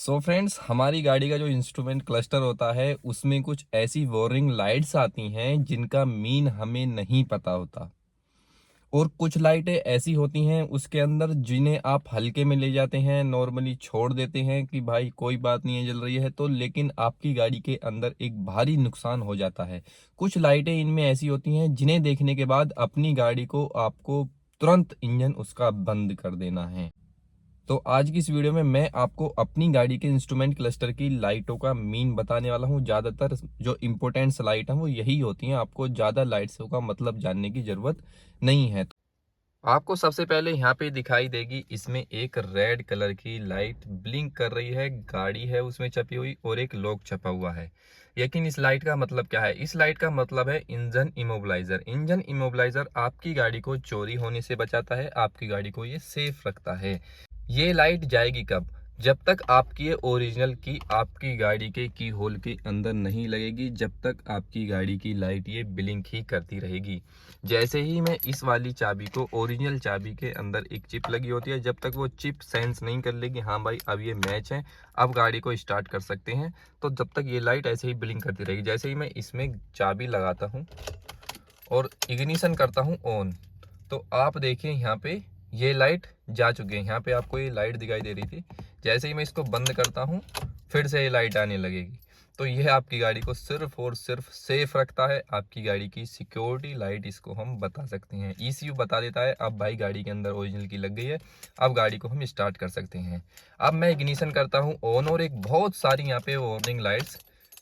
So friends, हमारी गाड़ी का जो इंस्ट्रूमेंट क्लस्टर होता है उसमें कुछ ऐसी वार्निंग लाइट्स आती हैं जिनका मीन हमें नहीं पता होता। और कुछ लाइटें ऐसी होती हैं उसके अंदर जिन्हें आप हल्के में ले जाते हैं, नॉर्मली छोड़ देते हैं कि भाई कोई बात नहीं है, जल रही है तो, लेकिन आपकी गाड़ी के अंदर एक भारी नुकसान हो जाता है। कुछ लाइटें इनमें ऐसी होती हैं जिन्हें देखने के बाद अपनी गाड़ी को आपको तुरंत इंजन उसका बंद कर देना है। तो आज की इस वीडियो में मैं आपको अपनी गाड़ी के इंस्ट्रूमेंट क्लस्टर की लाइटों का मीन बताने वाला हूं। ज्यादातर जो इंपॉर्टेंट लाइट हैं वो यही होती हैं, आपको ज्यादा लाइट्स का मतलब जानने की जरूरत नहीं है। आपको सबसे पहले यहाँ पे दिखाई देगी, इसमें एक रेड कलर की लाइट ब्लिंक कर रही है, गाड़ी है उसमें छपी हुई और एक लॉक छपा हुआ है। लेकिन इस लाइट का मतलब क्या है? इस लाइट का मतलब है इंजन इमोबिलाइजर। इंजन इमोबिलाइजर आपकी गाड़ी को चोरी होने से बचाता है, आपकी गाड़ी को ये सेफ रखता है। ये लाइट जाएगी कब? जब तक आपकी ये ओरिजिनल की आपकी गाड़ी के की होल के अंदर नहीं लगेगी, जब तक आपकी गाड़ी की लाइट ये ब्लिंक ही करती रहेगी। जैसे ही मैं इस वाली चाबी को, ओरिजिनल चाबी के अंदर एक चिप लगी होती है, जब तक वो चिप सेंस नहीं कर लेगी हाँ भाई अब ये मैच है, अब गाड़ी को स्टार्ट कर सकते हैं, तो जब तक ये लाइट ऐसे ही ब्लिंक करती रहेगी। जैसे ही मैं इसमें चाबी लगाता हूँ और इग्निशन करता हूँ ऑन, तो आप देखिए यहाँ पे ये लाइट जा चुकी है। यहाँ पे आपको ये लाइट दिखाई दे रही थी, जैसे ही मैं इसको बंद करता हूँ फिर से ये लाइट आने लगेगी। तो यह आपकी गाड़ी को सिर्फ और सिर्फ सेफ रखता है, आपकी गाड़ी की सिक्योरिटी लाइट इसको हम बता सकते हैं। ECU बता देता है अब भाई गाड़ी के अंदर ओरिजिनल की लग गई है, अब गाड़ी को हम स्टार्ट कर सकते हैं। अब मैं इग्निशन करता हूँ ऑन और एक बहुत सारी यहाँ पे वार्निंग लाइट्स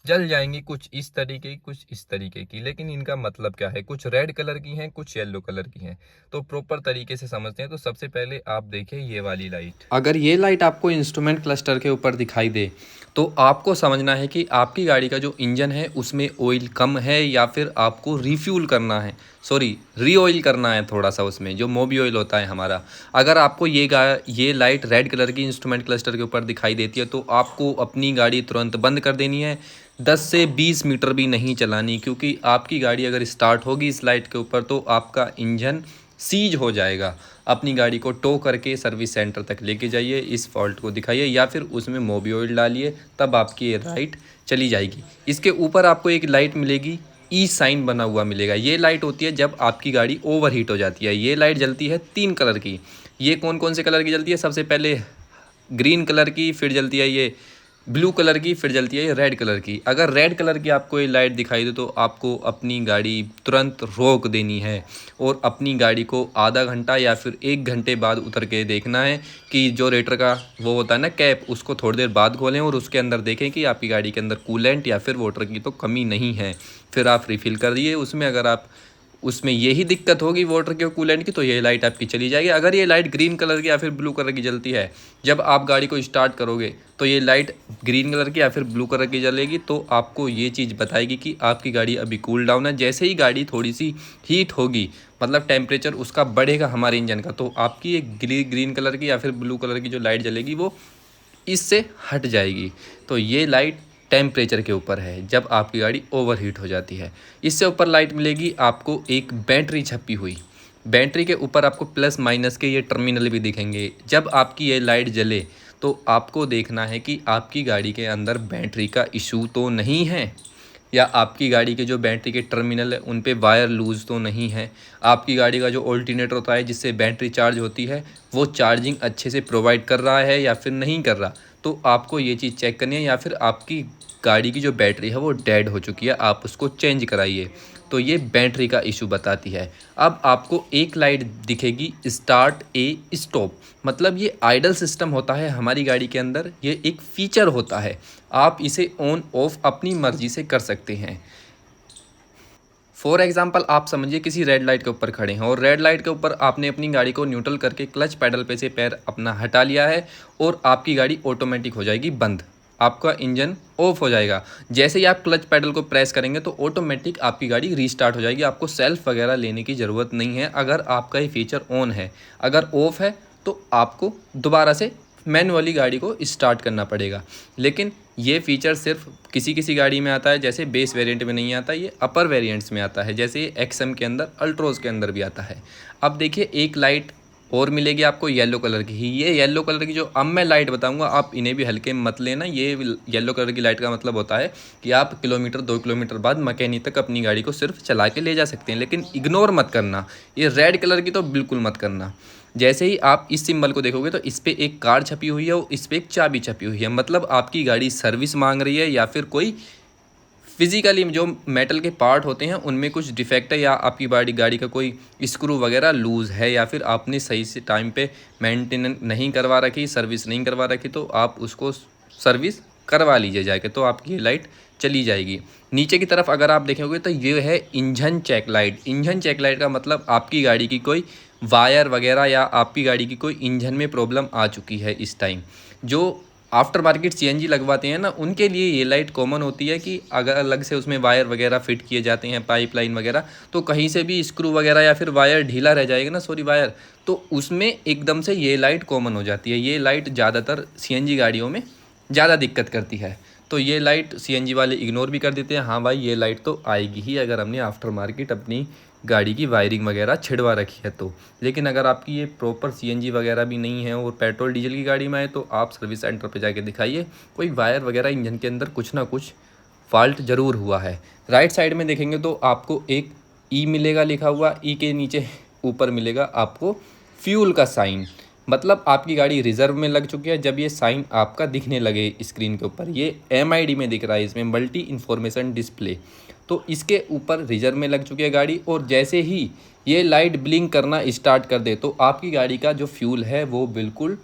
जल जाएंगी, कुछ इस तरीके की कुछ इस तरीके की। लेकिन इनका मतलब क्या है? कुछ रेड कलर की हैं, कुछ येलो कलर की हैं। तो प्रॉपर तरीके से समझते हैं। तो सबसे पहले आप देखें ये वाली लाइट। अगर ये लाइट आपको इंस्ट्रूमेंट क्लस्टर के ऊपर दिखाई दे तो आपको समझना है कि आपकी गाड़ी का जो इंजन है उसमें ऑयल कम है या फिर आपको रिफ्यूल करना है, सॉरी री ऑयल करना है थोड़ा सा, उसमें जो मोबी ऑयल होता है हमारा। अगर आपको ये लाइट रेड कलर की इंस्ट्रूमेंट क्लस्टर के ऊपर दिखाई देती है तो आपको अपनी गाड़ी तुरंत बंद कर देनी है, 10 से 20 मीटर भी नहीं चलानी, क्योंकि आपकी गाड़ी अगर स्टार्ट होगी इस लाइट के ऊपर तो आपका इंजन सीज हो जाएगा। अपनी गाड़ी को टो करके सर्विस सेंटर तक लेके जाइए, इस फॉल्ट को दिखाइए या फिर उसमें मोबी ऑयल डालिए, तब आपकी ये लाइट चली जाएगी। इसके ऊपर आपको एक लाइट मिलेगी, ई साइन बना हुआ मिलेगा। ये लाइट होती है जब आपकी गाड़ी ओवर हीट हो जाती है। ये लाइट जलती है 3 कलर की। ये कौन कौन से कलर की जलती है? सबसे पहले ग्रीन कलर की, फिर जलती है ये ब्लू कलर की, फिर जलती है ये रेड कलर की। अगर रेड कलर की आपको ये लाइट दिखाई दे तो आपको अपनी गाड़ी तुरंत रोक देनी है और अपनी गाड़ी को आधा घंटा या फिर 1 घंटे बाद उतर के देखना है कि जो रेटर का वो होता है ना कैप, उसको थोड़ी देर बाद खोलें और उसके अंदर देखें कि आपकी गाड़ी के अंदर कूलेंट या फिर वाटर की तो कमी नहीं है। फिर आप रिफ़िल कर दिए उसमें। अगर आप उसमें यही दिक्कत होगी वाटर के और कूलेंट की तो ये लाइट आपकी चली जाएगी। अगर ये लाइट ग्रीन कलर की या फिर ब्लू कलर की जलती है जब आप गाड़ी को स्टार्ट करोगे तो ये लाइट ग्रीन कलर की या फिर ब्लू कलर की जलेगी, तो आपको ये चीज़ बताएगी कि आपकी गाड़ी अभी कूल डाउन है। जैसे ही गाड़ी थोड़ी सी हीट होगी, मतलब टेम्परेचर उसका बढ़ेगा हमारे इंजन का, तो आपकी ये ग्रीन कलर की या फिर ब्लू कलर की जो लाइट जलेगी वो इससे हट जाएगी। तो ये लाइट टेम्परेचर के ऊपर है, जब आपकी गाड़ी ओवर हीट हो जाती है। इससे ऊपर लाइट मिलेगी आपको एक बैटरी छपी हुई। बैटरी के ऊपर आपको प्लस माइनस के ये टर्मिनल भी दिखेंगे। जब आपकी ये लाइट जले तो आपको देखना है कि आपकी गाड़ी के अंदर बैटरी का इशू तो नहीं है, या आपकी गाड़ी के जो बैटरी के टर्मिनल है उन पे वायर लूज़ तो नहीं है, आपकी गाड़ी का जो ऑल्टरनेटर होता है जिससे बैटरी चार्ज होती है वो चार्जिंग अच्छे से प्रोवाइड कर रहा है या फिर नहीं कर रहा। तो आपको ये चीज़ चेक करनी है, या फिर आपकी गाड़ी की जो बैटरी है वो डेड हो चुकी है, आप उसको चेंज कराइए। तो ये बैटरी का इशू बताती है। अब आपको एक लाइट दिखेगी स्टार्ट ए स्टॉप, मतलब ये आइडल सिस्टम होता है हमारी गाड़ी के अंदर, ये एक फीचर होता है। आप इसे ऑन ऑफ अपनी मर्जी से कर सकते हैं। फॉर एग्जाम्पल आप समझिए किसी रेड लाइट के ऊपर खड़े हैं और रेड लाइट के ऊपर आपने अपनी गाड़ी को न्यूट्रल करके क्लच पैडल पे से पैर अपना हटा लिया है और आपकी गाड़ी ऑटोमेटिक हो जाएगी बंद, आपका इंजन ऑफ हो जाएगा। जैसे ही आप क्लच पैडल को प्रेस करेंगे तो ऑटोमेटिक आपकी गाड़ी रीस्टार्ट हो जाएगी, आपको सेल्फ वगैरह लेने की ज़रूरत नहीं है अगर आपका ये फीचर ऑन है। अगर ऑफ है तो आपको दोबारा से मैनुअली गाड़ी को स्टार्ट करना पड़ेगा। लेकिन ये फीचर सिर्फ किसी किसी गाड़ी में आता है, जैसे बेस वेरिएंट में नहीं आता, ये अपर वेरिएंट्स में आता है, जैसे ये XM के अंदर, अल्ट्रोज़ के अंदर भी आता है। अब देखिए एक लाइट और मिलेगी आपको येलो कलर की ही। ये येलो कलर की जो अब मैं लाइट बताऊंगा आप इन्हें भी हल्के में मत लेना। ये येलो कलर की लाइट का मतलब होता है कि आप किलोमीटर 2 किलोमीटर बाद मैकेनिक तक अपनी गाड़ी को सिर्फ चला के ले जा सकते हैं, लेकिन इग्नोर मत करना। ये रेड कलर की तो बिल्कुल मत करना। जैसे ही आप इस सिंबल को देखोगे तो इस पर एक कार्ड छपी हुई है और इस पर एक चाबी छपी हुई है, मतलब आपकी गाड़ी सर्विस मांग रही है या फिर कोई फिजिकली जो मेटल के पार्ट होते हैं उनमें कुछ डिफेक्ट है, या आपकी गाड़ी का कोई स्क्रू वगैरह लूज़ है, या फिर आपने सही से टाइम पे मेंटेनेंस नहीं करवा रखी, सर्विस नहीं करवा रखी, तो आप उसको सर्विस करवा लीजिए जाके, तो आपकी ये लाइट चली जाएगी। नीचे की तरफ अगर आप देखेंगे तो ये है engine check light. Engine check light का मतलब आपकी गाड़ी की कोई वायर वगैरह या आपकी गाड़ी की कोई इंजन में प्रॉब्लम आ चुकी है इस टाइम। जो आफ्टर मार्केट सीएनजी लगवाते हैं ना, उनके लिए ये लाइट कॉमन होती है कि अगर अलग से उसमें वायर वगैरह फिट किए जाते हैं, पाइपलाइन वगैरह, तो कहीं से भी स्क्रू वगैरह या फिर वायर ढीला रह जाएगा ना, सॉरी वायर, तो उसमें एकदम से ये लाइट कॉमन हो जाती है। ये लाइट ज़्यादातर सीएनजी गाड़ियों में ज़्यादा दिक्कत करती है, तो ये लाइट सीएनजी वाले इग्नोर भी कर देते हैं। हाँ भाई, ये लाइट तो आएगी ही अगर हमने आफ्टर मार्केट अपनी गाड़ी की वायरिंग वगैरह छिड़वा रखी है तो। लेकिन अगर आपकी ये प्रॉपर सीएनजी वगैरह भी नहीं है और पेट्रोल डीजल की गाड़ी में है, तो आप सर्विस सेंटर पे जाके दिखाइए, कोई वायर वगैरह इंजन के अंदर कुछ ना कुछ फॉल्ट ज़रूर हुआ है। राइट साइड में देखेंगे तो आपको एक ई मिलेगा लिखा हुआ, ई के नीचे ऊपर मिलेगा आपको फ्यूल का साइन, मतलब आपकी गाड़ी रिजर्व में लग चुकी है जब ये साइन आपका दिखने लगे स्क्रीन के ऊपर। ये MID में दिख रहा है, इसमें मल्टी इन्फॉर्मेशन डिस्प्ले, तो इसके ऊपर रिजर्व में लग चुकी है गाड़ी। और जैसे ही ये लाइट ब्लिंक करना स्टार्ट कर दे तो आपकी गाड़ी का जो फ्यूल है वो बिल्कुल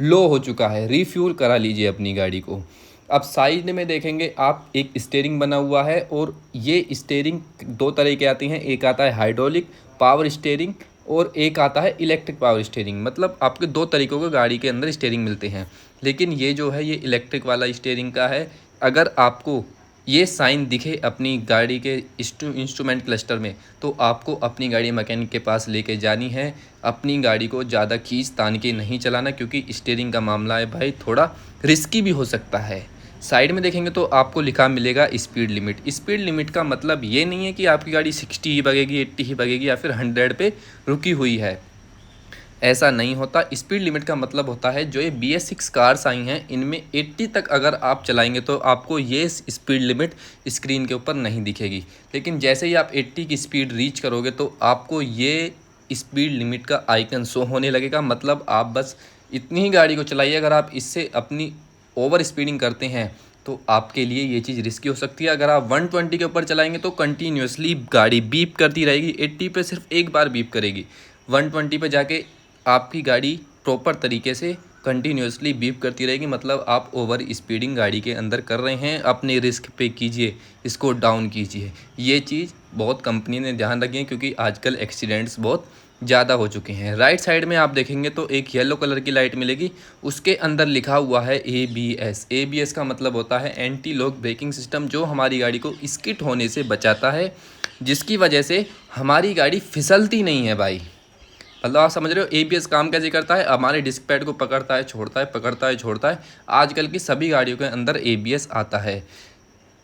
लो हो चुका है, रीफ्यूल करा लीजिए अपनी गाड़ी को। अब साइड में देखेंगे आप, एक स्टीयरिंग बना हुआ है, और ये स्टीयरिंग दो तरह के आती हैं, एक आता है हाइड्रोलिक पावर स्टीयरिंग और एक आता है इलेक्ट्रिक पावर स्टीयरिंग। मतलब आपके दो तरीक़ों के गाड़ी के अंदर स्टीयरिंग मिलते हैं, लेकिन ये जो है ये इलेक्ट्रिक वाला स्टीयरिंग का है। अगर आपको ये साइन दिखे अपनी गाड़ी के इंस्ट्रूमेंट क्लस्टर में, तो आपको अपनी गाड़ी मैकेनिक के पास लेके जानी है। अपनी गाड़ी को ज़्यादा खींच तान के नहीं चलाना, क्योंकि स्टीयरिंग का मामला है भाई, थोड़ा रिस्की भी हो सकता है। साइड में देखेंगे तो आपको लिखा मिलेगा स्पीड लिमिट। स्पीड लिमिट का मतलब ये नहीं है कि आपकी गाड़ी 60 ही भगेगी, 80 ही भगेगी या फिर 100 पे रुकी हुई है, ऐसा नहीं होता। स्पीड लिमिट का मतलब होता है जो ये BS6 कार्स आई हैं इनमें 80 तक अगर आप चलाएंगे तो आपको ये स्पीड लिमिट स्क्रीन के ऊपर नहीं दिखेगी, लेकिन जैसे ही आप 80 की स्पीड रीच करोगे तो आपको ये स्पीड लिमिट का आइकन शो होने लगेगा। मतलब आप बस इतनी ही गाड़ी को चलाइए, अगर आप इससे अपनी ओवर स्पीडिंग करते हैं तो आपके लिए ये चीज़ रिस्की हो सकती है। अगर आप 120 के ऊपर चलाएंगे तो कंटिन्यूसली गाड़ी बीप करती रहेगी, 80 पे सिर्फ एक बार बीप करेगी, 120 पे जाके आपकी गाड़ी प्रॉपर तरीके से कंटिन्यूसली बीप करती रहेगी, मतलब आप ओवर स्पीडिंग गाड़ी के अंदर कर रहे हैं। अपने रिस्क पे कीजिए, इसको डाउन कीजिए। ये चीज़ बहुत कंपनी ने ध्यान रखी है, क्योंकि आजकल एक्सीडेंट्स बहुत ज़्यादा हो चुके हैं। राइट साइड में आप देखेंगे तो एक येलो कलर की लाइट मिलेगी, उसके अंदर लिखा हुआ है ABS। ABS का मतलब होता है एंटी लॉक ब्रेकिंग सिस्टम, जो हमारी गाड़ी को स्किड होने से बचाता है, जिसकी वजह से हमारी गाड़ी फिसलती नहीं है भाई। मतलब आप समझ रहे हो ABS काम कैसे करता है, हमारे डिस्क पैड को पकड़ता है छोड़ता है, पकड़ता है छोड़ता है। आजकल की सभी गाड़ियों के अंदर ABS आता है।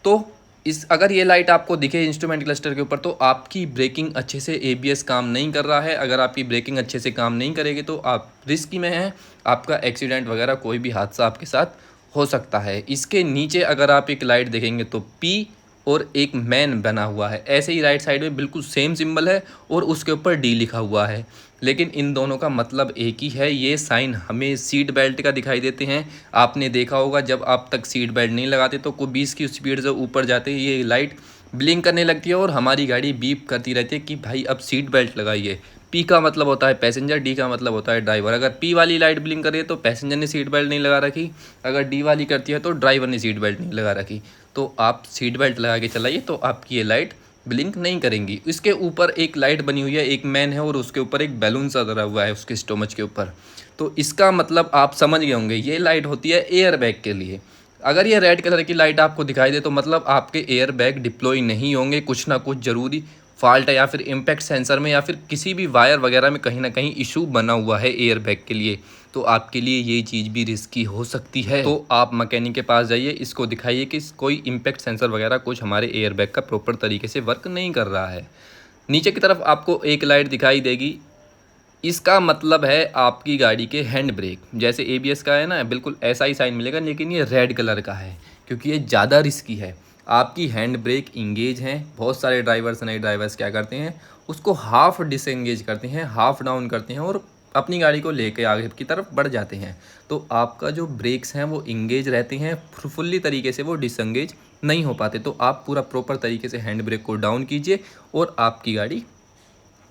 तो इस अगर ये लाइट आपको दिखे इंस्ट्रूमेंट क्लस्टर के ऊपर, तो आपकी ब्रेकिंग अच्छे से ABS काम नहीं कर रहा है। अगर आपकी ब्रेकिंग अच्छे से काम नहीं करेगी तो आप रिस्क में हैं, आपका एक्सीडेंट वगैरह कोई भी हादसा आपके साथ हो सकता है। इसके नीचे अगर आप एक लाइट देखेंगे तो P और एक मैन बना हुआ है, ऐसे ही राइट साइड में बिल्कुल सेम सिंबल है और उसके ऊपर D लिखा हुआ है, लेकिन इन दोनों का मतलब एक ही है। ये साइन हमें सीट बेल्ट का दिखाई देते हैं। आपने देखा होगा जब आप तक सीट बेल्ट नहीं लगाते तो कोई 20 की स्पीड से ऊपर जाते ही ये लाइट ब्लिंक करने लगती है और हमारी गाड़ी बीप करती रहती है कि भाई अब सीट बेल्ट लगाइए। P का मतलब होता है पैसेंजर, D का मतलब होता है ड्राइवर। अगर P वाली लाइट ब्लिंक करे तो पैसेंजर ने सीट बेल्ट नहीं लगा रखी, अगर D वाली करती है तो ड्राइवर ने सीट बेल्ट नहीं लगा रखी। तो आप सीट बेल्ट लगा के चलाइए तो आपकी ये लाइट ब्लिंक नहीं करेंगी। इसके ऊपर एक लाइट बनी हुई है, एक मैन है और उसके ऊपर एक बैलून सा धरा हुआ है उसके स्टोमच के ऊपर। तो इसका मतलब आप समझ गए होंगे, ये लाइट होती है एयर बैग के लिए। अगर ये रेड कलर की लाइट आपको दिखाई दे तो मतलब आपके एयर बैग डिप्लॉय नहीं होंगे, कुछ ना कुछ ज़रूरी फॉल्ट है, या फिर इम्पैक्ट सेंसर में या फिर किसी भी वायर वगैरह में कहीं ना कहीं इशू बना हुआ है एयर बैग के लिए। तो आपके लिए ये चीज़ भी रिस्की हो सकती है। तो आप मैकेनिक के पास जाइए, इसको दिखाइए कि कोई इम्पैक्ट सेंसर वगैरह कुछ हमारे एयर बैग का प्रॉपर तरीके से वर्क नहीं कर रहा है। नीचे की तरफ आपको एक लाइट दिखाई देगी इसका मतलब है आपकी गाड़ी के हैंड ब्रेक, जैसे एबीएस का है ना, बिल्कुल ऐसा ही साइन मिलेगा, लेकिन ये रेड कलर का है क्योंकि ये ज़्यादा रिस्की है। आपकी हैंड ब्रेक इंगेज हैं। बहुत सारे ड्राइवर्स, नए ड्राइवर्स क्या करते हैं, उसको हाफ डिसएंगेज करते हैं, हाफ डाउन करते हैं और अपनी गाड़ी को लेके आगे की तरफ बढ़ जाते हैं। तो आपका जो ब्रेक्स हैं वो इंगेज रहते हैं, फुल्ली तरीके से वो डिसएंगेज नहीं हो पाते। तो आप पूरा प्रॉपर तरीके से हैंड ब्रेक को डाउन कीजिए और आपकी गाड़ी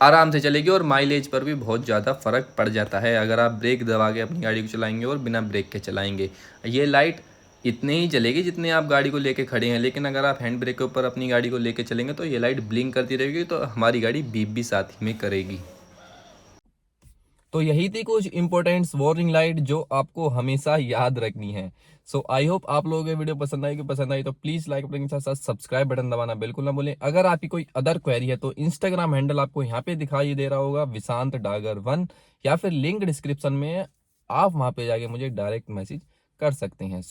आराम से चलेगी। और माइलेज पर भी बहुत ज़्यादा फ़र्क पड़ जाता है अगर आप ब्रेक दबा के अपनी गाड़ी को चलाएंगे और बिना ब्रेक के चलाएंगे। ये लाइट इतने ही चलेगी जितने आप गाड़ी को लेके खड़े हैं, लेकिन अगर आप हैंड ब्रेक के ऊपर अपनी गाड़ी को लेके चलेंगे तो ये लाइट ब्लिंक करती रहेगी, तो हमारी गाड़ी बीप भी साथ ही में करेगी। तो यही थी कुछ इंपॉर्टेंट वार्निंग लाइट जो आपको हमेशा याद रखनी है। सो आई होप आप लोगों को ये वीडियो पसंद आएगी। पसंद आई तो प्लीज लाइक बटन के साथ साथ सब्सक्राइब बटन दबाना बिल्कुल ना भूलें। अगर आपकी कोई अदर क्वेरी है तो इंस्टाग्राम हैंडल आपको यहाँ पे दिखाई दे रहा होगा, विशांत डागर 1, या फिर लिंक डिस्क्रिप्शन में है, आप वहां पे जाके मुझे डायरेक्ट मैसेज कर सकते हैं।